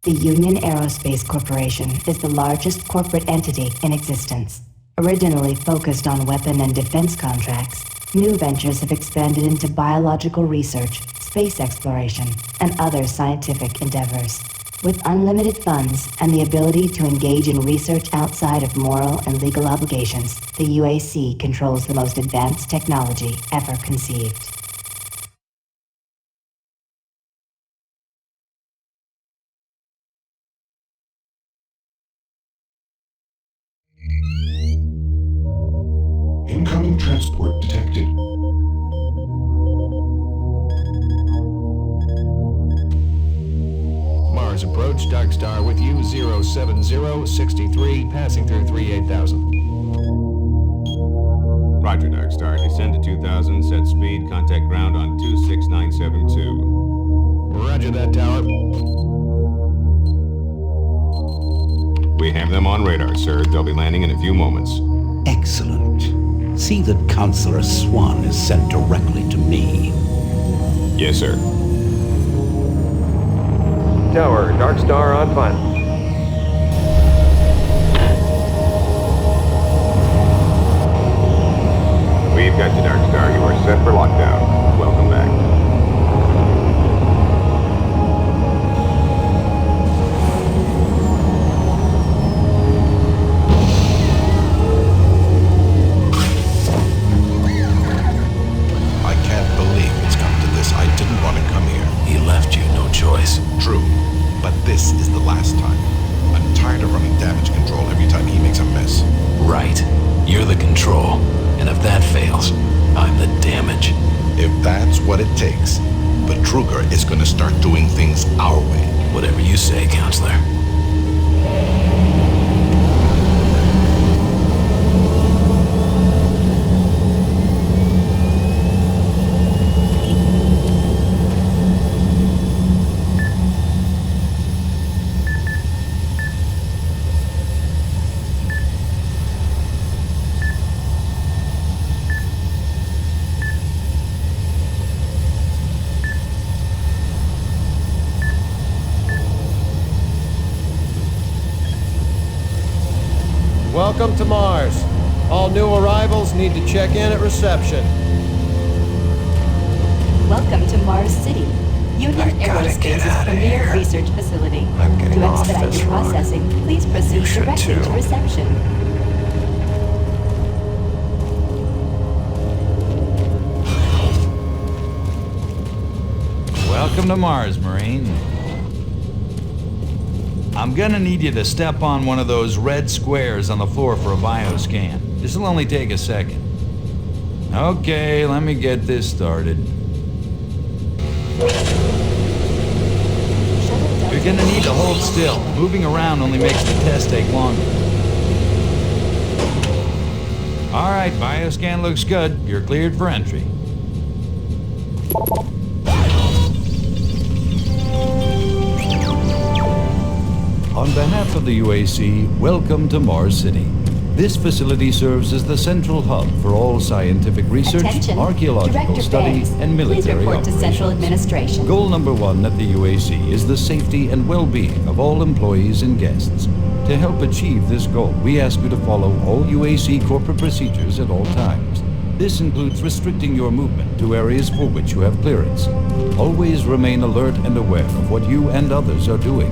The Union Aerospace Corporation is the largest corporate entity in existence. Originally focused on weapon and defense contracts, new ventures have expanded into biological research, space exploration, and other scientific endeavors. With unlimited funds and the ability to engage in research outside of moral and legal obligations, the UAC controls the most advanced technology ever conceived. Incoming transport detected. Mars approach, Dark Star with you, 07063, passing through 38,000. Roger, Dark Star. Descend to 2000, set speed, contact ground on 26972. Roger that, tower. We have them on radar, sir. They'll be landing in a few moments. Excellent. See that Counselor Swan is sent directly to me. Yes, sir. Tower, Dark Star on final. We've got you, Dark Star. You are set for lockdown. Welcome back. I can't believe it's come to this. I didn't want to come here. He left you no choice. True, but this is the last time. I'm tired of running damage control every time he makes a mess. Right. You're the control. And if that fails, I'm the damage. If that's what it takes, but Truger is going to start doing things our way. Whatever you say, Counselor. Welcome to Mars. All new arrivals need to check in at reception. Welcome to Mars City, Union Aerospace's premier research facility. I'm getting To off expedite this your run. processing, please proceed should directly too. to reception. Welcome to Mars, Marine. I'm gonna need you to step on one of those red squares on the floor for a bioscan. This'll only take a second. Okay, let me get this started. You're gonna need to hold still. Moving around only makes the test take longer. All right, bioscan looks good. You're cleared for entry. On behalf of the UAC, welcome to Mars City. This facility serves as the central hub for all scientific research, Attention. archaeological Director study, Banks, and military please report operations. to Central Administration. Goal number one at the UAC is the safety and well-being of all employees and guests. To help achieve this goal, we ask you to follow all UAC corporate procedures at all times. This includes restricting your movement to areas for which you have clearance. Always remain alert and aware of what you and others are doing.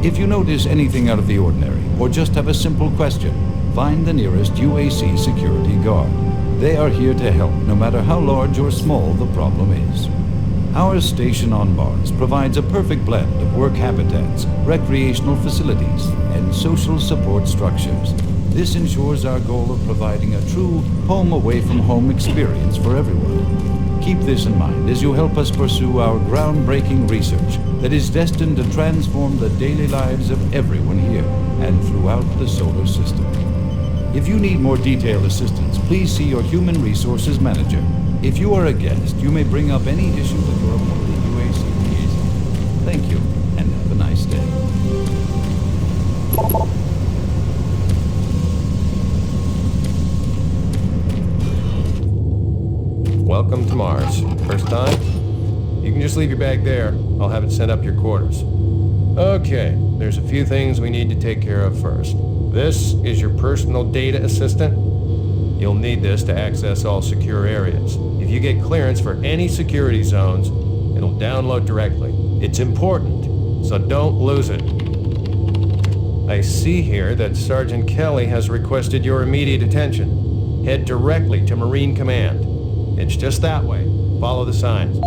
If you notice anything out of the ordinary, or just have a simple question, find the nearest UAC security guard. They are here to help, no matter how large or small the problem is. Our station on Mars provides a perfect blend of work habitats, recreational facilities, and social support structures. This ensures our goal of providing a true home-away-from-home experience for everyone. Keep this in mind as you help us pursue our groundbreaking research that is destined to transform the daily lives of everyone here and throughout the solar system. If you need more detailed assistance, please see your Human Resources Manager. If you are a guest, you may bring up any issue with your appointed UAC liaison. Thank you, and have a nice day. Welcome to Mars. First time? You can just leave your bag there. I'll have it sent up your quarters. Okay, there's a few things we need to take care of first. This is your personal data assistant. You'll need this to access all secure areas. If you get clearance for any security zones, it'll download directly. It's important, so don't lose it. I see here that Sergeant Kelly has requested your immediate attention. Head directly to Marine Command. It's just that way. Follow the signs.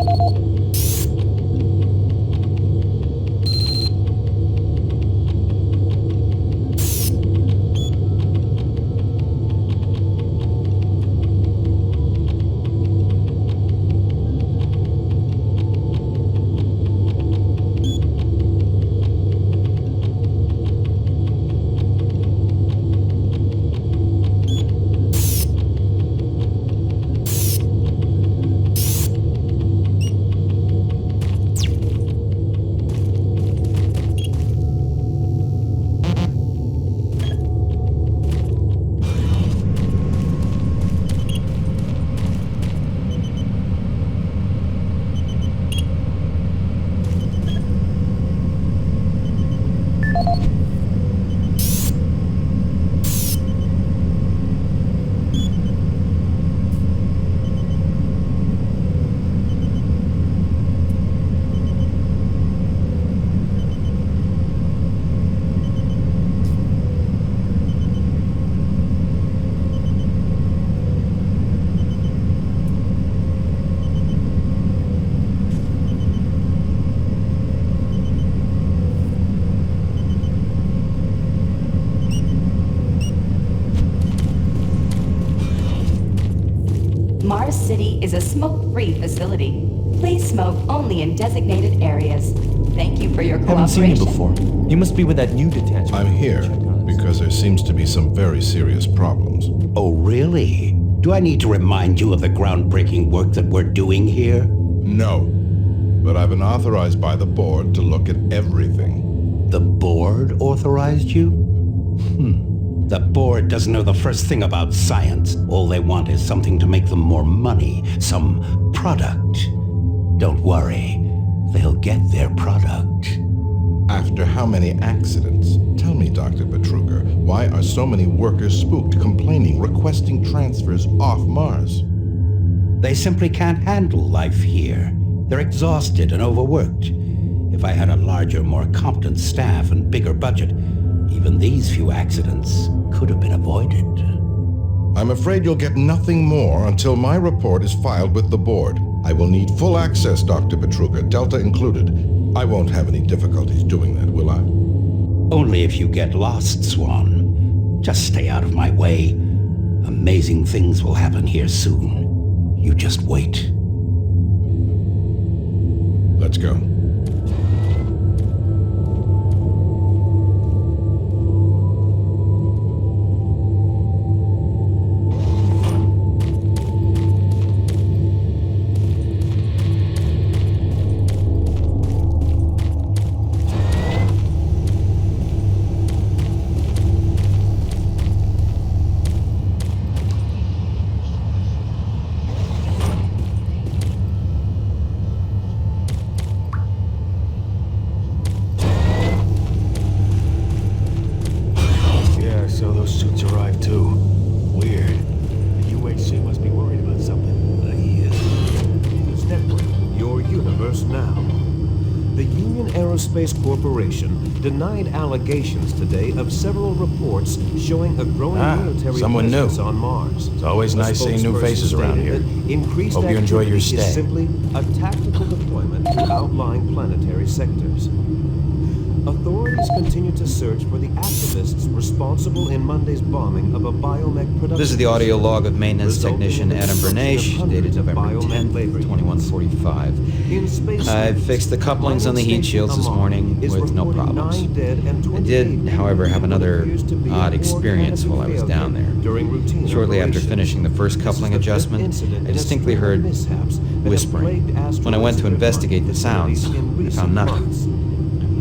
Mars City is a smoke-free facility. Please smoke only in designated areas. Thank you for your cooperation. Haven't seen you before. You must be with that new detachment. I'm here because there seems to be some very serious problems. Oh, really? Do I need to remind you of the groundbreaking work that we're doing here? No, but I've been authorized by the board to look at everything. The board authorized you? The board doesn't know the first thing about science. All they want is something to make them more money, some product. Don't worry, they'll get their product. After how many accidents? Tell me, Dr. Betruger, why are so many workers spooked, complaining, requesting transfers off Mars? They simply can't handle life here. They're exhausted and overworked. If I had a larger, more competent staff and bigger budget, even these few accidents could have been avoided. I'm afraid you'll get nothing more until my report is filed with the board. I will need full access, Dr. Betruger, Delta included. I won't have any difficulties doing that, will I? Only if you get lost, Swan. Just stay out of my way. Amazing things will happen here soon. You just wait. Let's go. So those suits arrived too. Weird. The UHC must be worried about something. He is. News Network, your universe now. The Union Aerospace Corporation denied allegations today of several reports showing a growing military someone presence new. on Mars. It's always nice seeing new faces around here. Increased Hope you enjoy your activity stay. is simply a tactical deployment to outlying planetary sectors. Authorities continue to search for the activists responsible in Monday's bombing of a biomech production. This is the audio log of maintenance resulting technician in the Adam destruction Bernache, of dated hundreds of November biomech 10th, labor 2145. In space I science, fixed the couplings on the heat shields this morning is with no reporting problems. 9 dead and I did, 28 however, have another appears to be odd a experience more while I was down there. during routine Shortly after operations. finishing the first This is coupling the fifth adjustment, incident I in a distinctly string of heard mishaps that have whispering. plagued When I went to asteroids investigate the sounds, in I found nothing. months.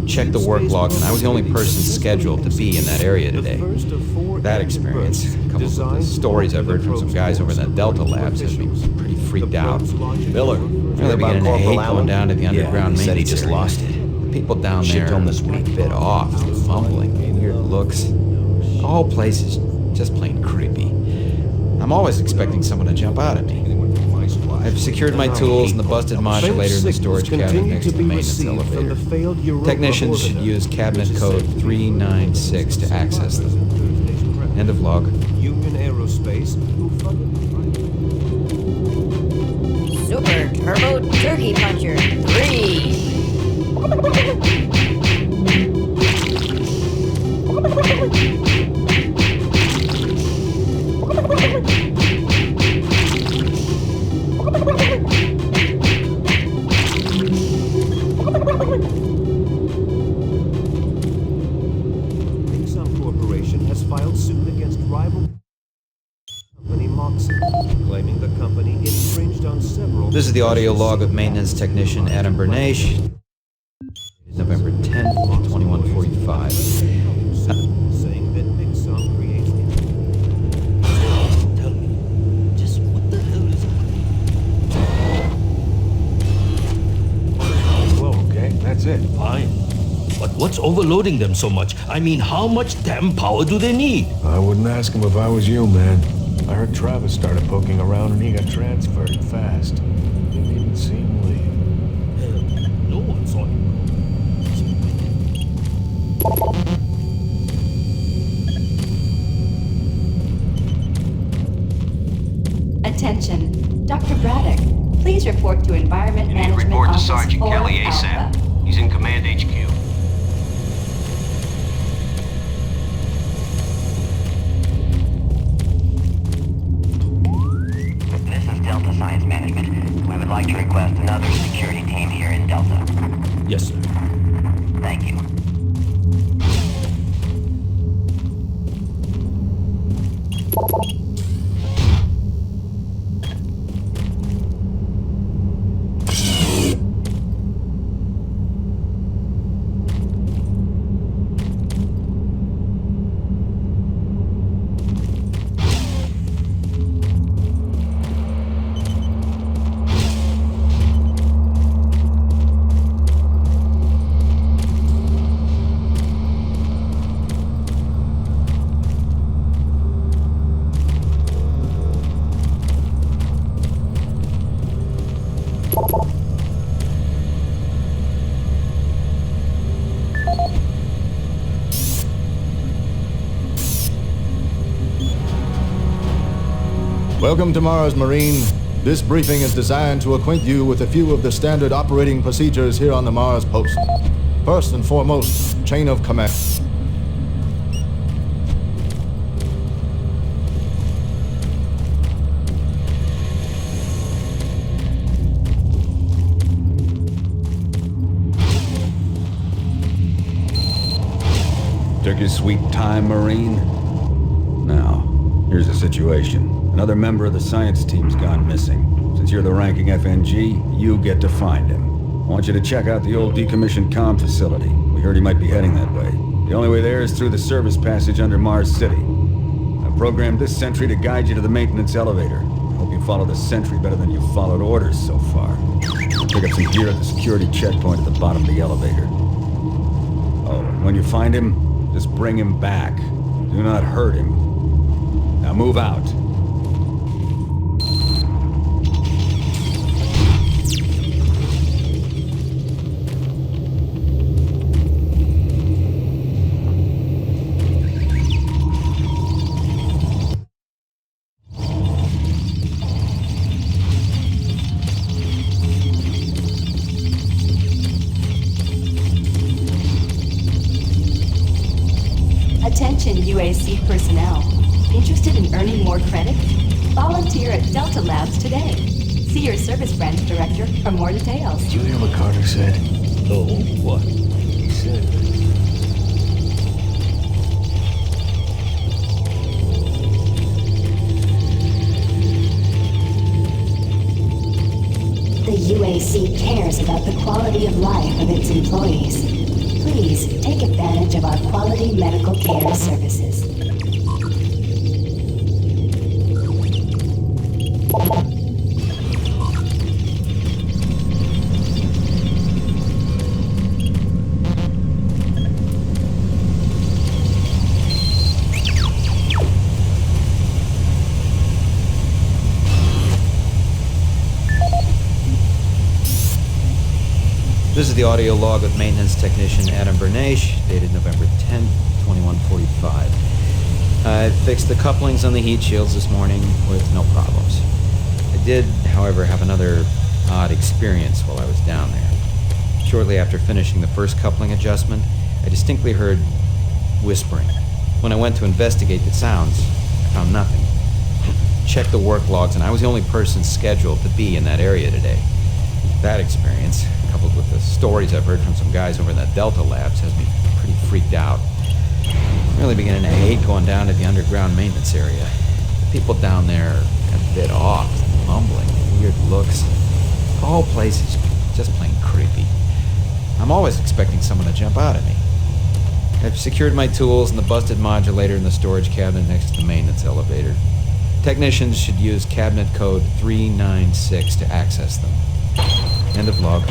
Checked the work logs, and I was the only person scheduled to be in that area today. That experience, coupled with the stories I've heard from some guys over in the Delta labs, has me pretty freaked out. Miller, I'm really beginning to hate going down to the underground he said he maintenance just area. lost it. The People down Shipped there home this are a week. bit off, mumbling, weird looks. The whole place is just plain creepy. I'm always expecting someone to jump out at me. I've secured my tools in the busted modulator in the storage cabinet next to the maintenance elevator. Technicians should use cabinet code 396 to access them. End of log. Union Aerospace, who funded... Super Turbo Turkey Puncher 3. Exxon Corporation has filed suit against rival company Moxie, claiming the company infringed on several... This is the audio log of maintenance technician Adam Bernache. November 10th, 2145. saying that Exxon creates... Tell me, just what the hell is it? Well, okay, that's it. Fine. But what's overloading them so much? I mean, how much damn power do they need? I wouldn't ask him if I was you, man. I heard Travis started poking around and he got transferred fast. Didn't even see him leave. Hell, no one saw him. Attention. Dr. Braddock, please report to Environment Management Report to Office Sergeant 4 Kelly Alpha. ASAP. He's in Command HQ. This is Delta Science Management. We would like to request another security team here in Delta. Yes, sir. Thank you. Welcome to Mars, Marine. This briefing is designed to acquaint you with a few of the standard operating procedures here on the Mars post. First and foremost, chain of command. Took your sweet time, Marine? Now, here's the situation. Another member of the science team's gone missing. Since you're the ranking FNG, you get to find him. I want you to check out the old decommissioned comm facility. We heard he might be heading that way. The only way there is through the service passage under Mars City. I've programmed this sentry to guide you to the maintenance elevator. I hope you follow the sentry better than you've followed orders so far. Pick up some gear at the security checkpoint at the bottom of the elevator. Oh, and when you find him, just bring him back. Do not hurt him. Now move out. Attention UAC personnel. Interested in earning more credits? Volunteer at Delta Labs today. See your service branch director for more details. Did you hear what Carter said? No, what? He said... The UAC cares about the quality of life of its employees. Please take advantage of our quality medical care services. This is the audio log of maintenance technician Adam Bernache, dated November 10th, 2145. I fixed the couplings on the heat shields this morning with no problems. I did, however, have another odd experience while I was down there. Shortly after finishing the first coupling adjustment, I distinctly heard whispering. When I went to investigate the sounds, I found nothing. Checked the work logs, and I was the only person scheduled to be in that area today. That experience, coupled with the stories I've heard from some guys over in the Delta labs, has me pretty freaked out. I'm really beginning to hate going down to the underground maintenance area. The people down there are a bit off, mumbling, weird looks. The whole place is just plain creepy. I'm always expecting someone to jump out at me. I've secured my tools and the busted modulator in the storage cabinet next to the maintenance elevator. Technicians should use cabinet code 396 to access them. End of log.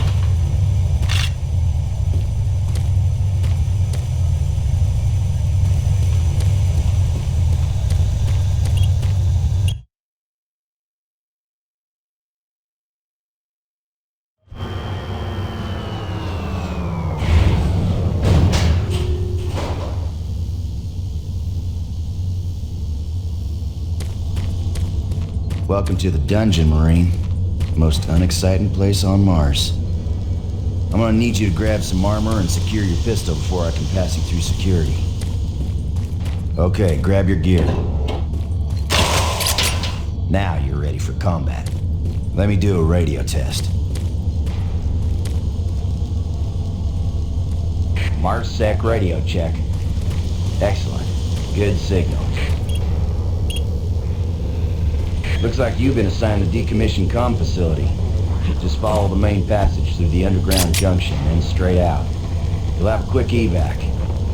Welcome to the dungeon, Marine. Most unexciting place on Mars. I'm gonna need you to grab some armor and secure your pistol before I can pass you through security. Okay, grab your gear. Now you're ready for combat. Let me do a radio test. MarsSec radio check. Excellent. Good signals. Looks like you've been assigned the decommissioned comm facility. Just follow the main passage through the underground junction, then straight out. You'll have a quick evac.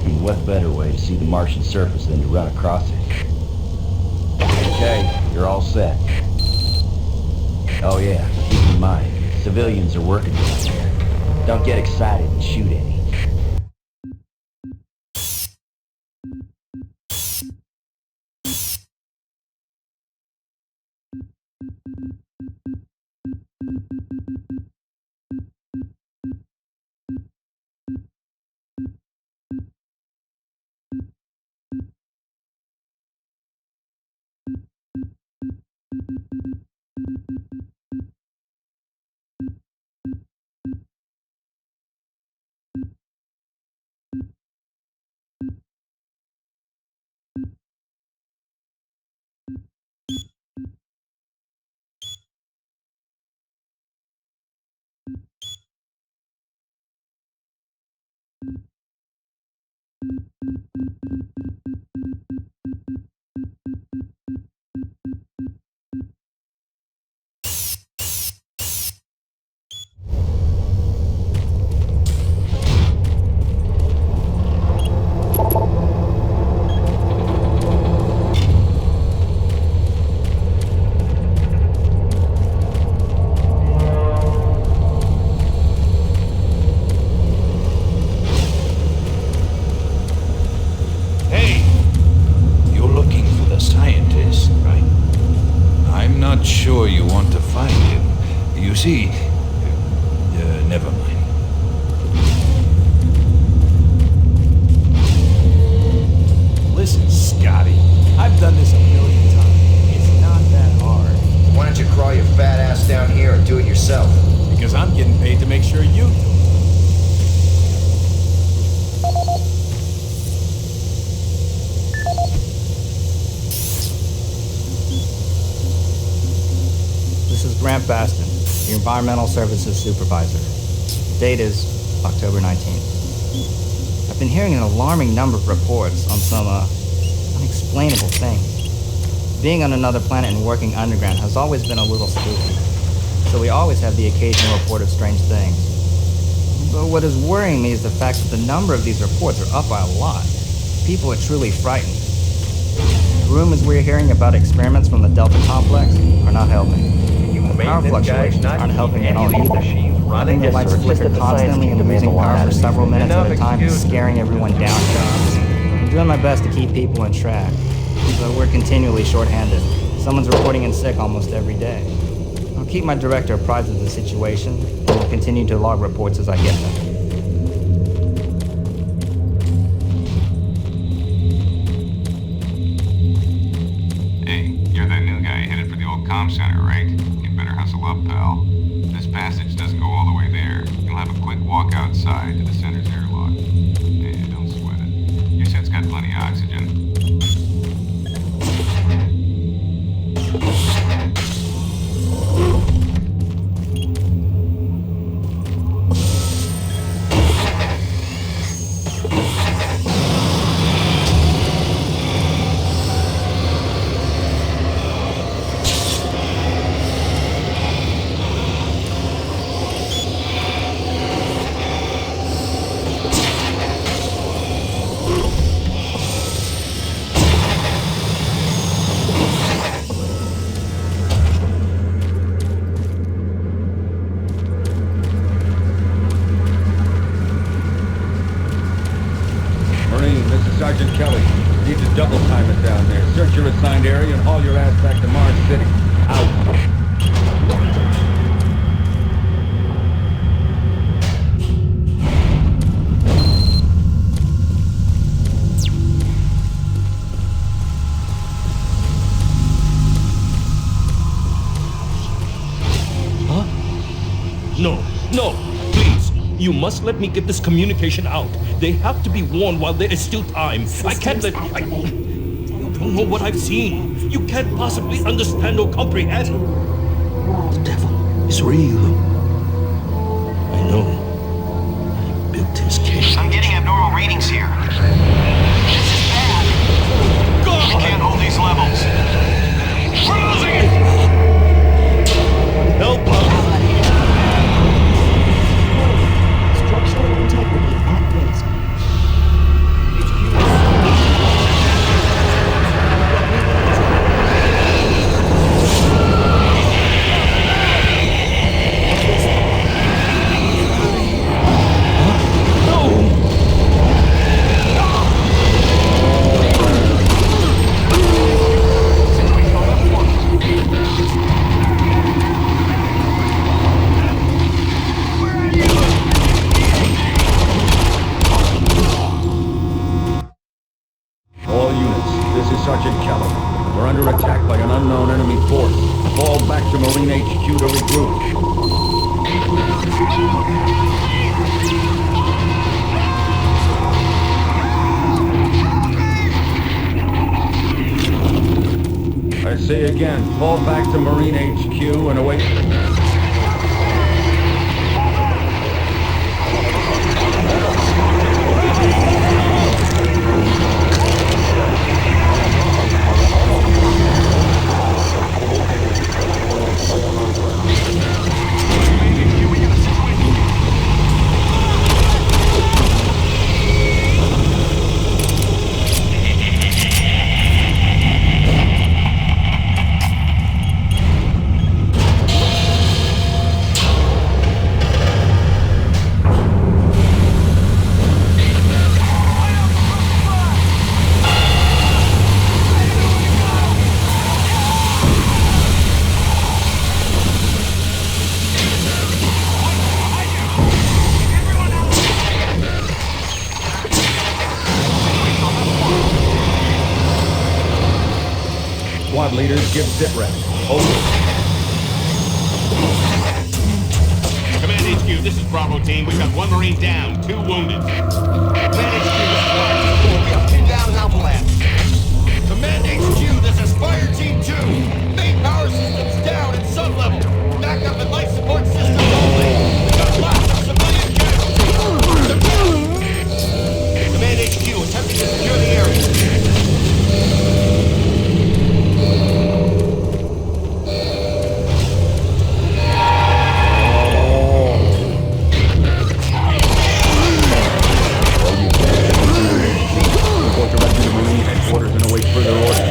And what better way to see the Martian surface than to run across it? Okay, you're all set. Oh yeah, keep in mind, civilians are working down here. Don't get excited and shoot any. See, never mind. Listen, Scotty, I've done this a million times. It's not that hard. Why don't you crawl your fat ass down here and do it yourself? Because I'm getting paid to make sure you do it. This is Grant Baston, the Environmental Services Supervisor. The date is October 19th. I've been hearing an alarming number of reports on some, unexplainable things. Being on another planet and working underground has always been a little spooky, so we always have the occasional report of strange things. But what is worrying me is the fact that the number of these reports are up by a lot. People are truly frightened. The rumors we're hearing about experiments from the Delta complex are not helping. Power fluctuations aren't helping at all either. Having the lights flicker constantly and losing power for several minutes at a time is scaring everyone down. I'm doing my best to keep people on track, but we're continually short-handed. Someone's reporting in sick almost every day. I'll keep my director apprised of the situation, and will continue to log reports as I get them. Hey, you're that new guy headed for the old comm center, right? You better hustle up, pal. This passage doesn't go all the way there. You'll have a quick walk outside to the center's airlock. Hey, don't sweat it. Your set's got plenty of oxygen. Sergeant Kelly. Need to double time it down there. Search your assigned area and haul your ass back to Mars City. Out. No, please. You must let me get this communication out. They have to be warned while there is still time. I can't let... You don't know what I've seen. You can't possibly understand or comprehend. The devil is real. I know. I built his cage. I'm getting abnormal readings here. This is bad. God! I can't hold these levels. We're losing it! Help us! Structural integrity at risk. Sergeant Kelly. We're under attack by an unknown enemy force. Fall back to Marine HQ to regroup. I say again, fall back to Marine HQ and await... Squad leaders, give sit rep. Over. Command HQ, this is Bravo team. We've got one Marine down, 2 wounded. Command HQ, this is Fire Team 4. We have pinned down an Alpha Lab. Command HQ, this is Fire Team 2. Main power systems down in sub-level. Backup and life support systems only. We've got lots of civilian casualties. Command HQ, attempting to secure the area. Headquarters and await further orders.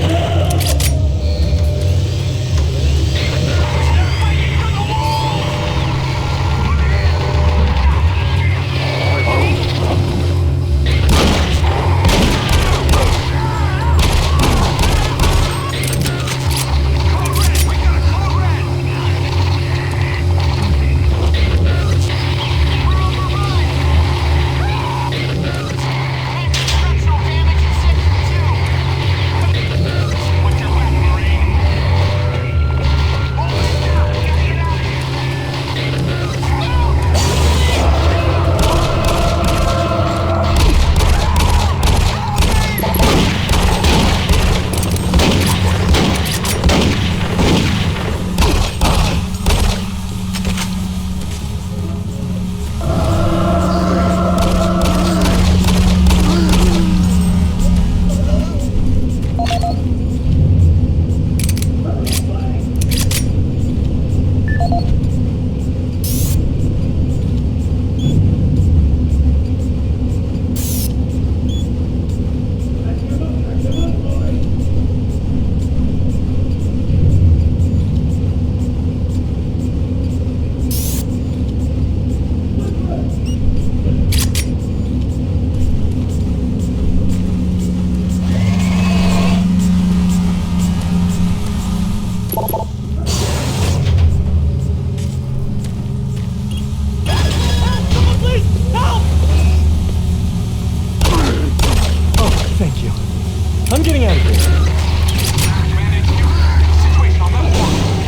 getting out of here. Situation on that floor.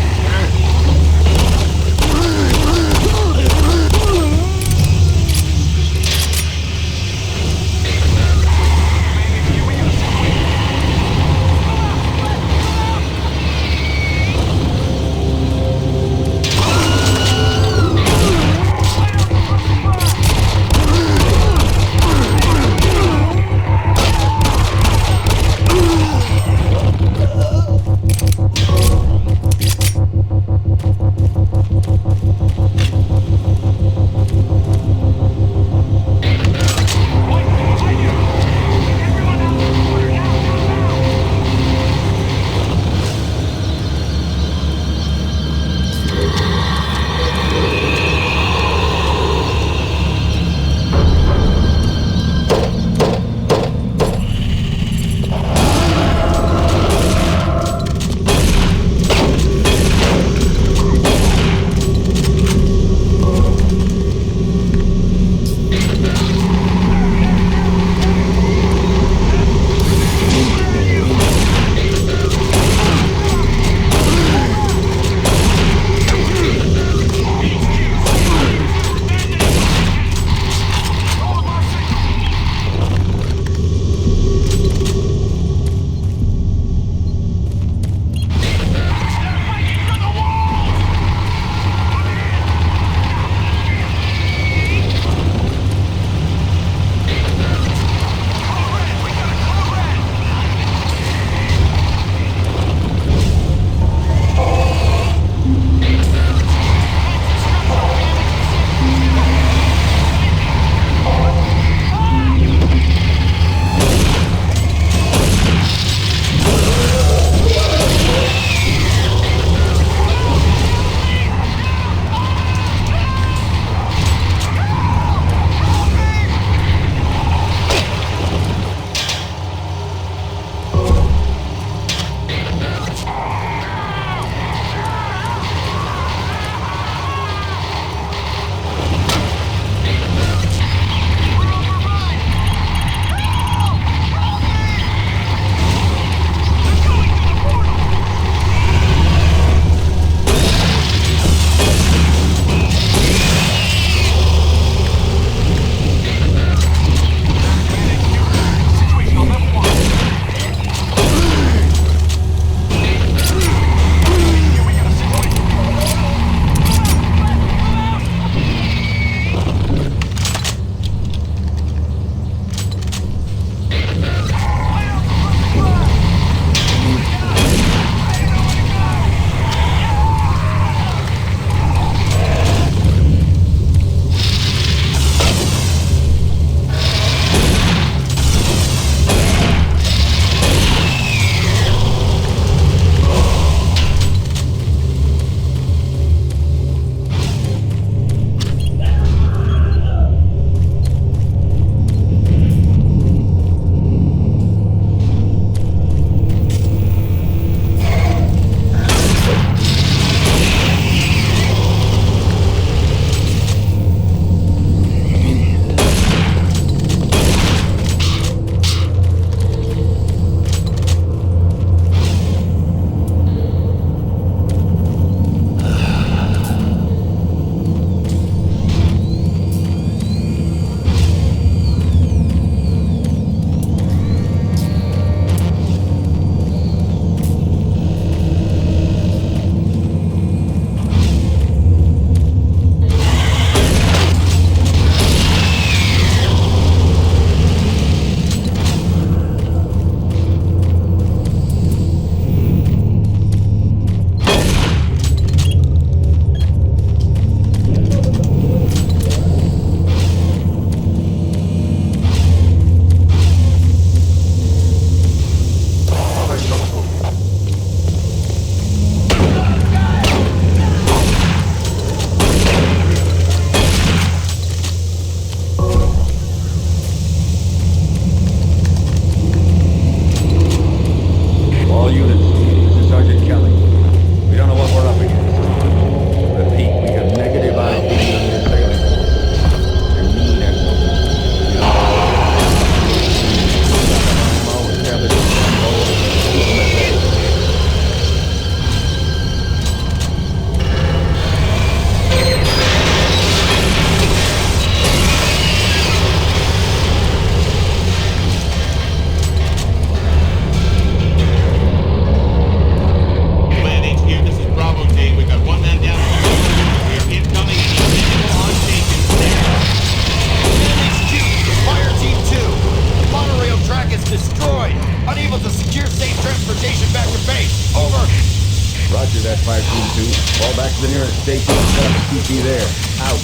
Fall back to the nearest station and set up a QT there. Out.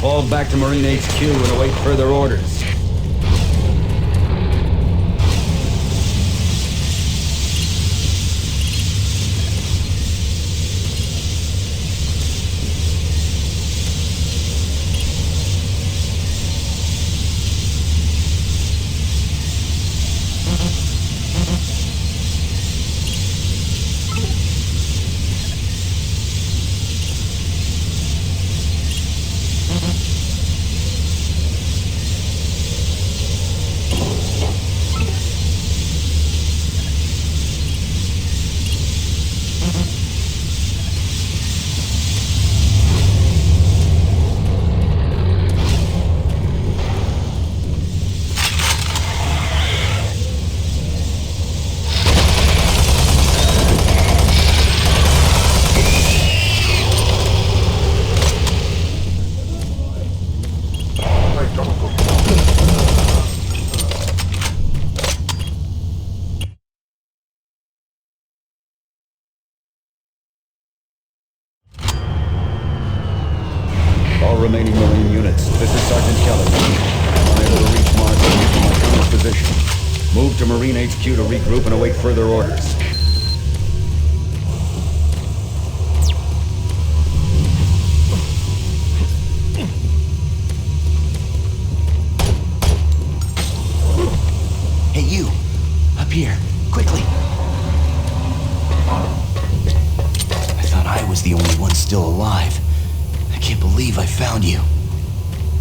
Fall back to Marine HQ and await further orders. Remaining Marine units. This is Sergeant Kelly. I'm unable to reach Mars due to my current position. Move to Marine HQ to regroup and await further orders. Hey, you! Up here, quickly! I thought I was the only one still alive. I can't believe I found you.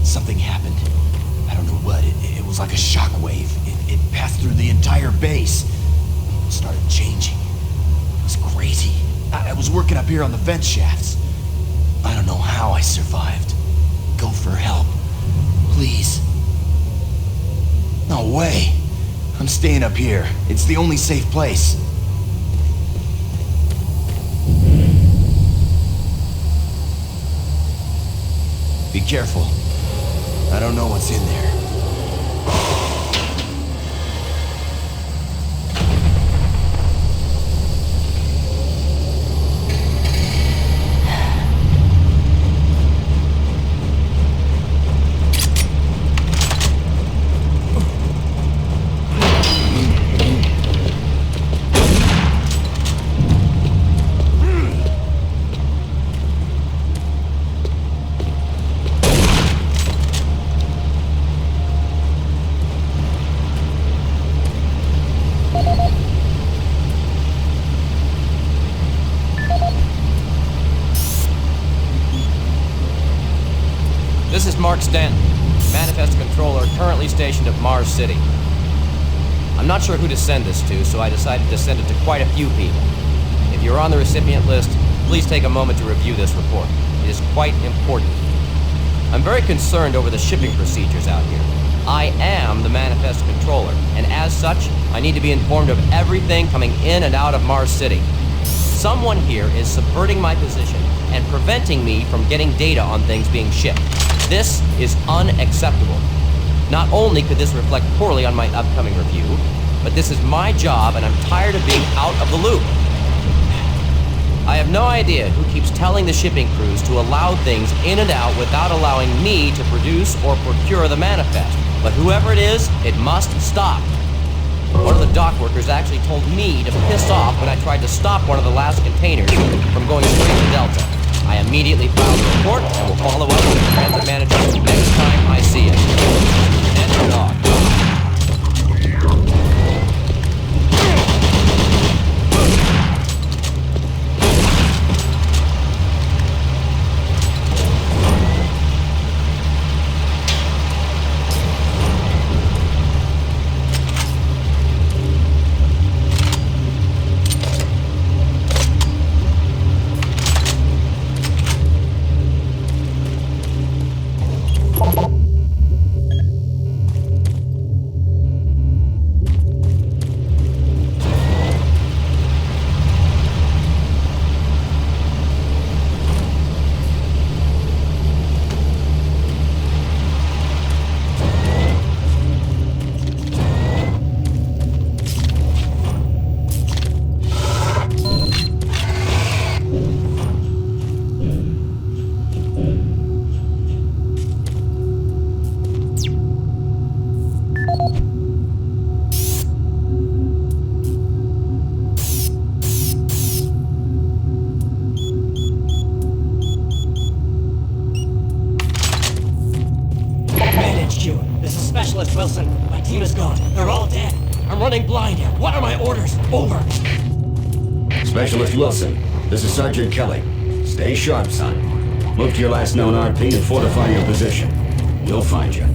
Something happened. I don't know what. It was like a shockwave. It passed through the entire base. It started changing. It was crazy. I was working up here on the vent shafts. I don't know how I survived. Go for help. Please. No way. I'm staying up here. It's the only safe place. Be careful. I don't know what's in there. This is Mark Stanton, Manifest Controller, currently stationed at Mars City. I'm not sure who to send this to, so I decided to send it to quite a few people. If you're on the recipient list, please take a moment to review this report. It is quite important. I'm very concerned over the shipping procedures out here. I am the Manifest Controller, and as such, I need to be informed of everything coming in and out of Mars City. Someone here is subverting my position and preventing me from getting data on things being shipped. This is unacceptable. Not only could this reflect poorly on my upcoming review, but this is my job and I'm tired of being out of the loop. I have no idea who keeps telling the shipping crews to allow things in and out without allowing me to produce or procure the manifest. But whoever it is, it must stop. One of the dock workers actually told me to piss off when I tried to stop one of the last containers from going straight to Delta. I immediately filed a report and will follow up with the transit manager next time I see it. End dog. team is gone. They're all dead. I'm running blind here. What are my orders? Over. Specialist Wilson, this is Sergeant Kelly. Stay sharp, son. Move to your last known RP and fortify your position. We'll find you.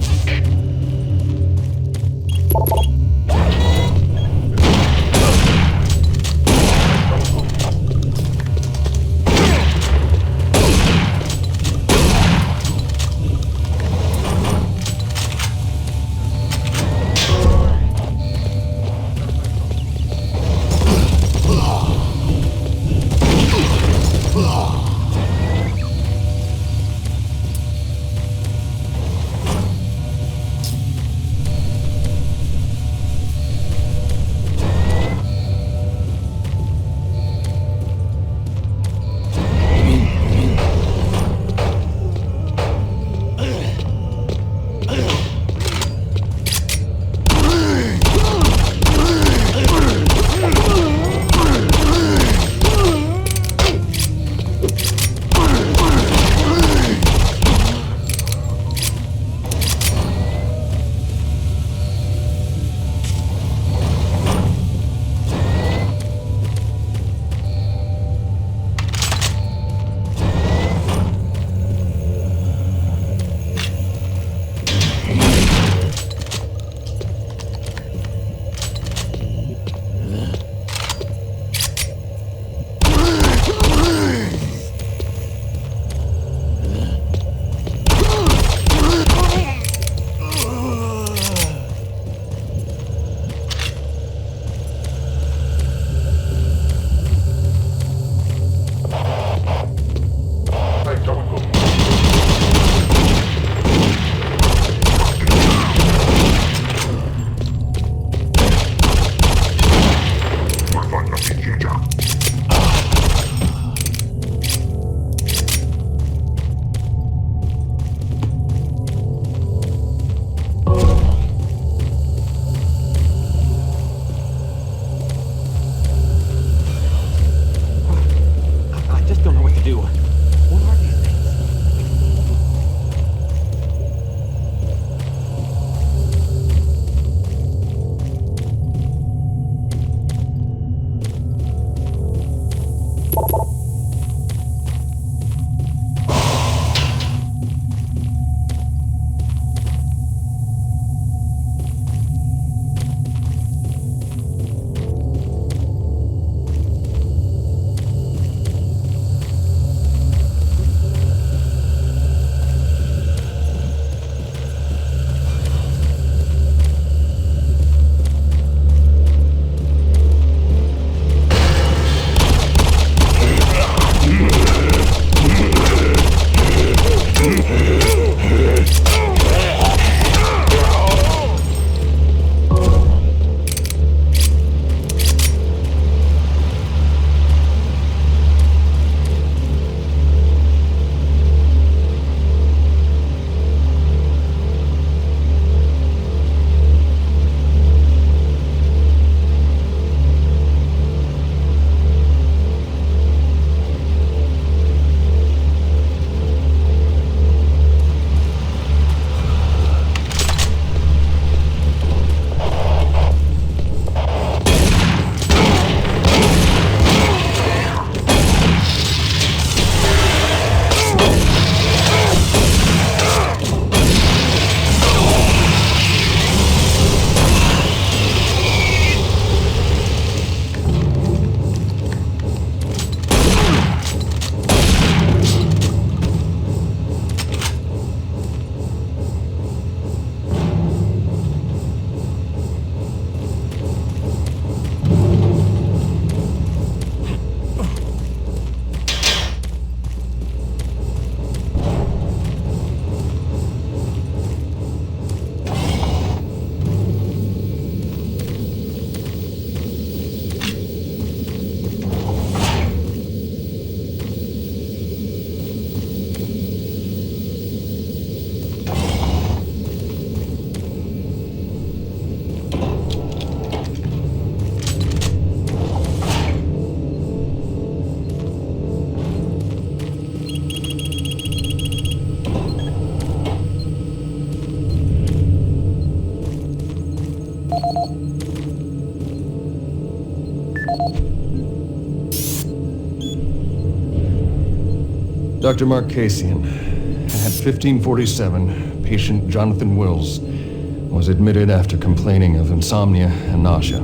Dr. Mark Kasian. At 1547, patient Jonathan Wills was admitted after complaining of insomnia and nausea.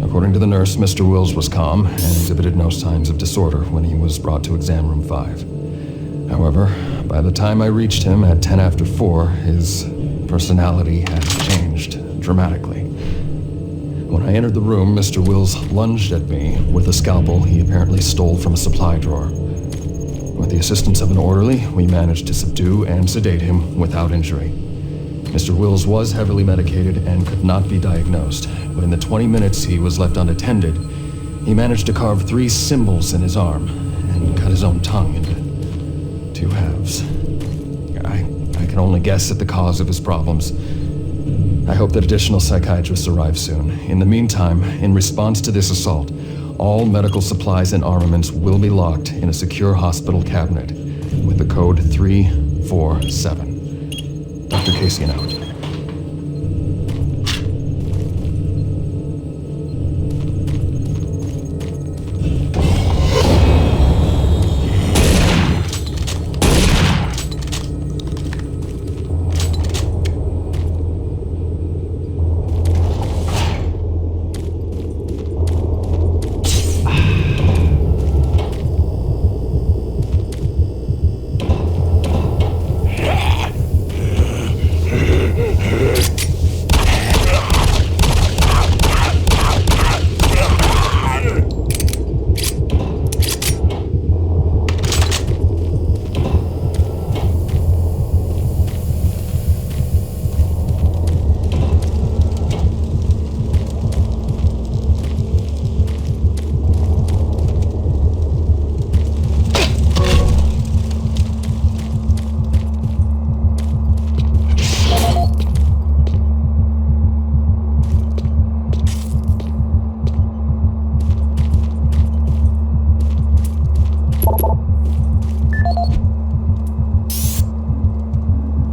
According to the nurse, Mr. Wills was calm and exhibited no signs of disorder when he was brought to exam room 5. However, by the time I reached him at 10 after 4, his personality had changed dramatically. When I entered the room, Mr. Wills lunged at me with a scalpel he apparently stole from a supply drawer. With the assistance of an orderly, we managed to subdue and sedate him without injury. Mr. Wills was heavily medicated and could not be diagnosed, but in the 20 minutes he was left unattended, he managed to carve 3 symbols in his arm and cut his own tongue into 2 halves. I can only guess at the cause of his problems. I hope that additional psychiatrists arrive soon. In the meantime, in response to this assault, all medical supplies and armaments will be locked in a secure hospital cabinet with the code 347. Dr. Kasian out.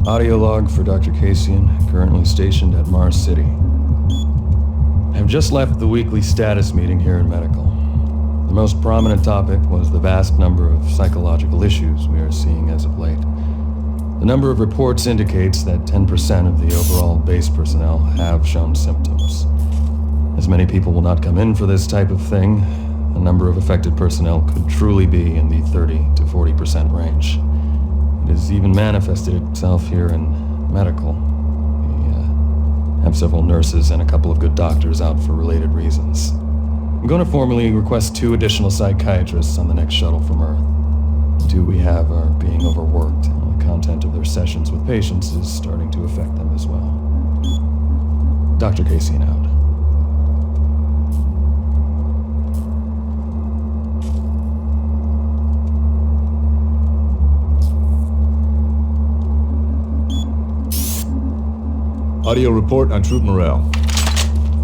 Audio log for Dr. Kasian, currently stationed at Mars City. I have just left the weekly status meeting here in Medical. The most prominent topic was the vast number of psychological issues we are seeing as of late. The number of reports indicates that 10% of the overall base personnel have shown symptoms. As many people will not come in for this type of thing, the number of affected personnel could truly be in the 30 to 40% range. It has even manifested itself here in Medical. We have several nurses and a couple of good doctors out for related reasons. I'm going to formally request 2 additional psychiatrists on the next shuttle from Earth. The 2 we have are being overworked, and the content of their sessions with patients is starting to affect them as well. Dr. Kasian out. Audio report on troop morale.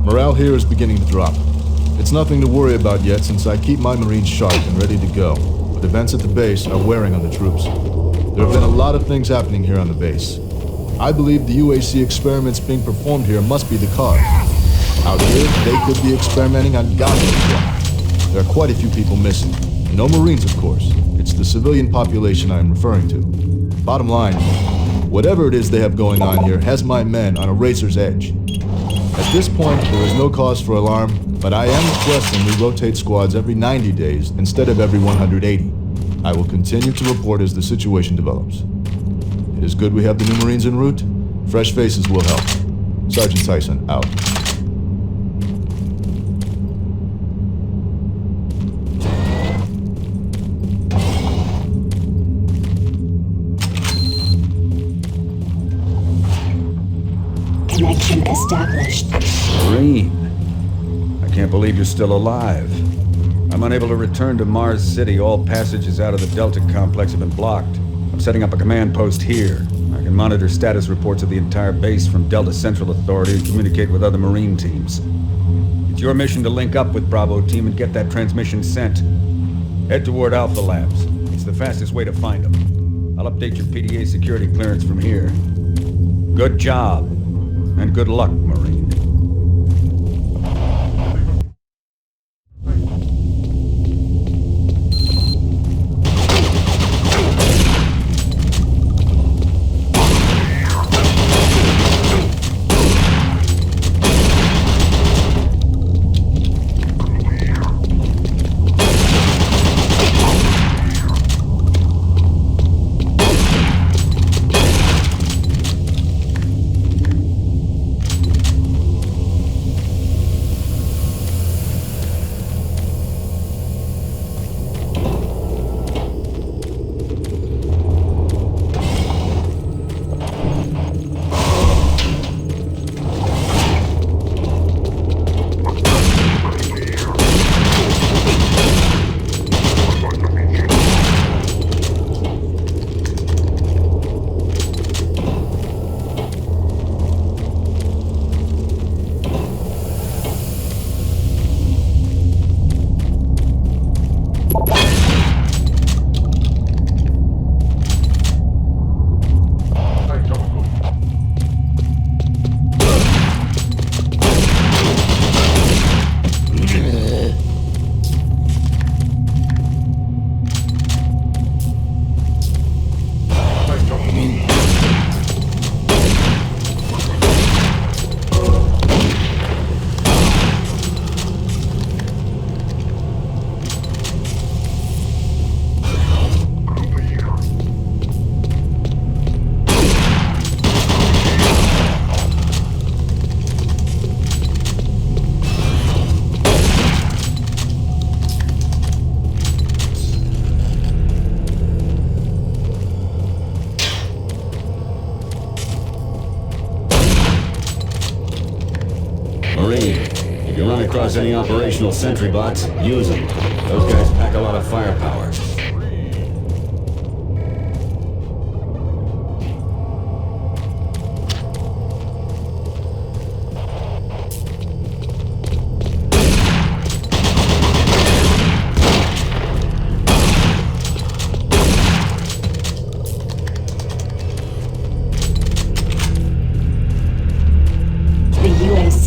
Morale here is beginning to drop. It's nothing to worry about yet since I keep my Marines sharp and ready to go, but events at the base are wearing on the troops. There have been a lot of things happening here on the base. I believe the UAC experiments being performed here must be the cause. Out here, they could be experimenting on God knows what. There are quite a few people missing. No Marines, of course. It's the civilian population I am referring to. Bottom line, whatever it is they have going on here has my men on a razor's edge. At this point, there is no cause for alarm, but I am requesting we rotate squads every 90 days instead of every 180. I will continue to report as the situation develops. It is good we have the new Marines en route. Fresh faces will help. Sergeant Tyson, out. Connection established. Marine, I can't believe you're still alive. I'm unable to return to Mars City. All passages out of the Delta complex have been blocked. I'm setting up a command post here. I can monitor status reports of the entire base from Delta Central Authority and communicate with other Marine teams. It's your mission to link up with Bravo Team and get that transmission sent. Head toward Alpha Labs. It's the fastest way to find them. I'll update your PDA security clearance from here. Good job. And good luck, Marine. there's any operational sentry bots, use them. Those guys pack a lot of firepower.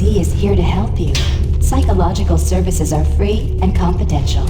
Is here to help you. Psychological services are free and confidential.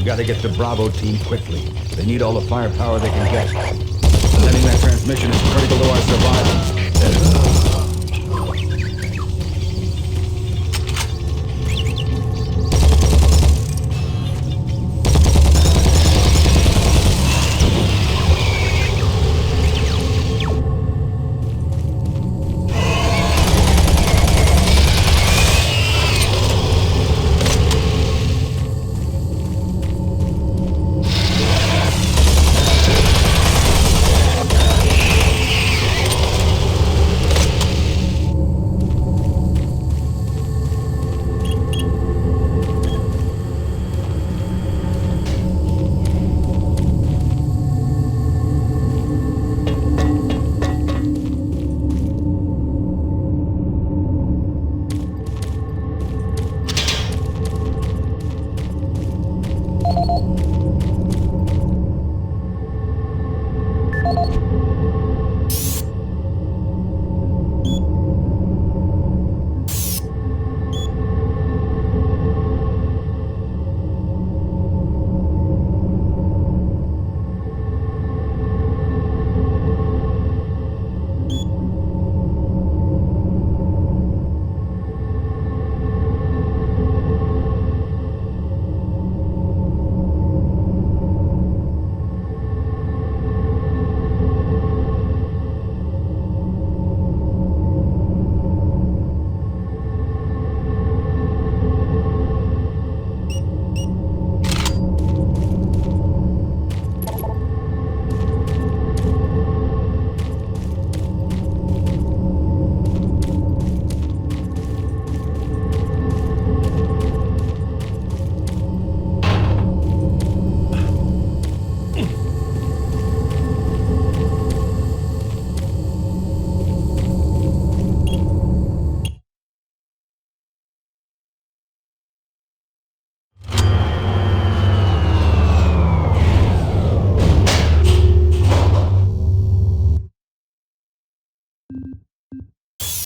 Gotta get the Bravo team quickly. They need all the firepower they can get. Sending that transmission is critical to our survival.